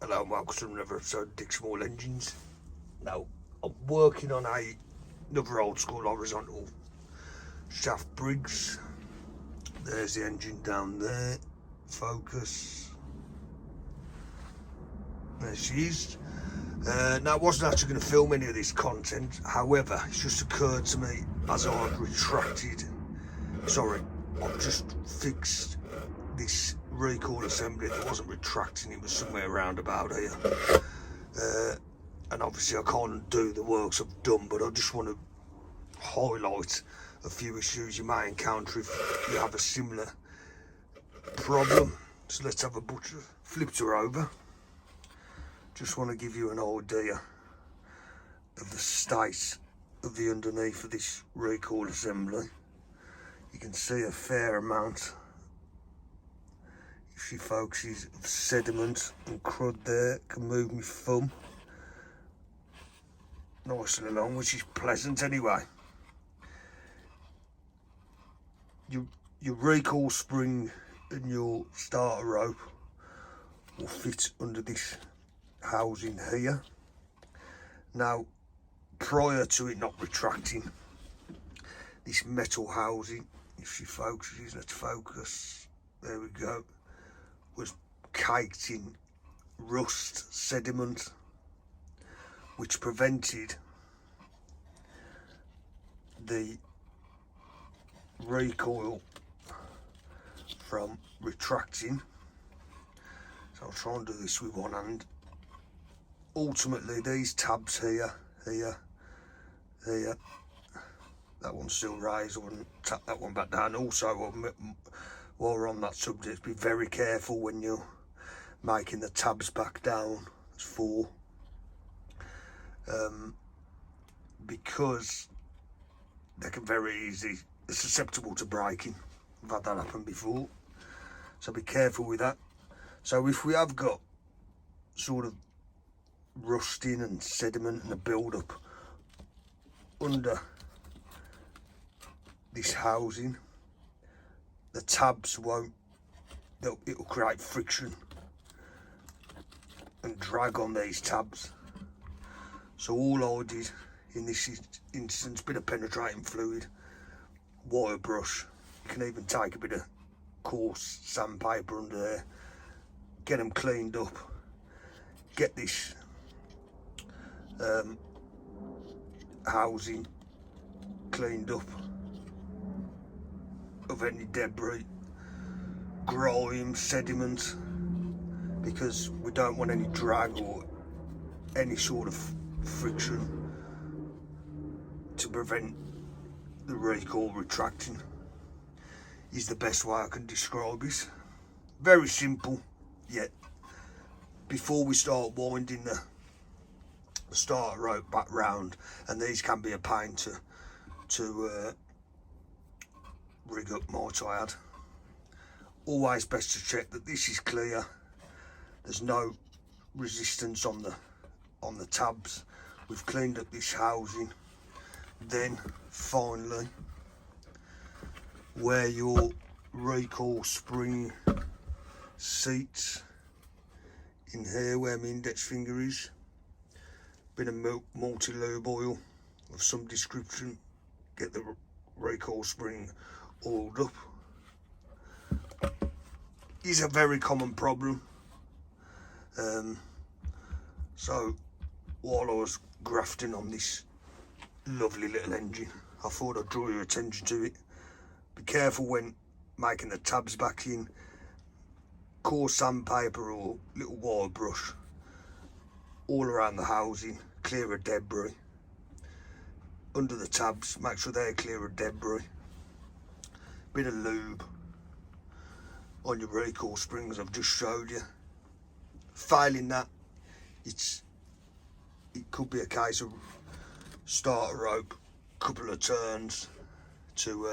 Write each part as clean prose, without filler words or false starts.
Hello and welcome to another episode of Dick Small Engines. Now, I'm working on another old school horizontal shaft Briggs. There's the engine down there. Focus. There she is. Now, I wasn't actually going to film any of this content. However, it's just occurred to me as I've just fixed this recoil assembly that wasn't retracting. It was somewhere around about here, and obviously I can't do the works I've done, but I just want to highlight a few issues you may encounter if you have a similar problem. So let's have a butcher. Flipped her over. Just want to give you an idea of the state of the underneath of this recoil assembly. You can see a fair amount, if she focuses, of sediment and crud there. Can move my thumb nicely along, which is pleasant anyway. Your recoil spring and your starter rope will fit under this housing here. Now, prior to it not retracting, this metal housing, if she focuses, let's focus, there we go, was caked in rust, sediment, which prevented the recoil from retracting. So I'll try and do this with one hand. Ultimately, these tabs here, that one's still raised. I wouldn't tap that one back down. Also, while we're on that subject, be very careful when you're making the tabs back down. It's 4, because they can very easily, they're susceptible to breaking. I've had that happen before, so be careful with that. So if we have got sort of rusting and sediment and a build-up under this housing, the tabs won't, it'll create friction and drag on these tabs. So all I did in this instance, bit of penetrating fluid, wire brush. You can even take a bit of coarse sandpaper under there, get them cleaned up, get this housing cleaned up of any debris, grime, sediment, because we don't want any drag or any sort of friction to prevent the recoil retracting. Is the best way I can describe it. Very simple, yet before we start winding the starter rope back round, and these can be a pain to rig up, might I add, always best to check that this is clear, there's no resistance on the tabs, we've cleaned up this housing. Then finally, where your recoil spring seats, in here where my index finger is, bit of multi-lube oil of some description, get the recoil spring oiled up. Is a very common problem. So while I was grafting on this lovely little engine, I thought I'd draw your attention to it. Be careful when making the tabs back in. Coarse sandpaper or little wire brush all around the housing, clear of debris. Under the tabs, make sure they're clear of debris. Bit of lube on your recoil springs I've just showed you. Failing that, it could be a case of starter rope, couple of turns to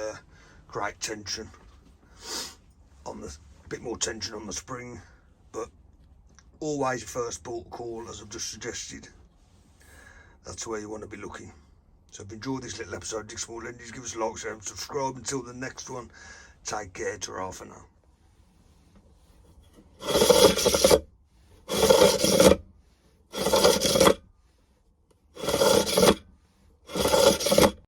create tension on the, bit more tension on the spring, but always your first port call, as I've just suggested. That's where you want to be looking. So if you enjoyed this little episode of Dick Small Engines, give us a like, share and subscribe. Until the next one, take care, ta-ra for now.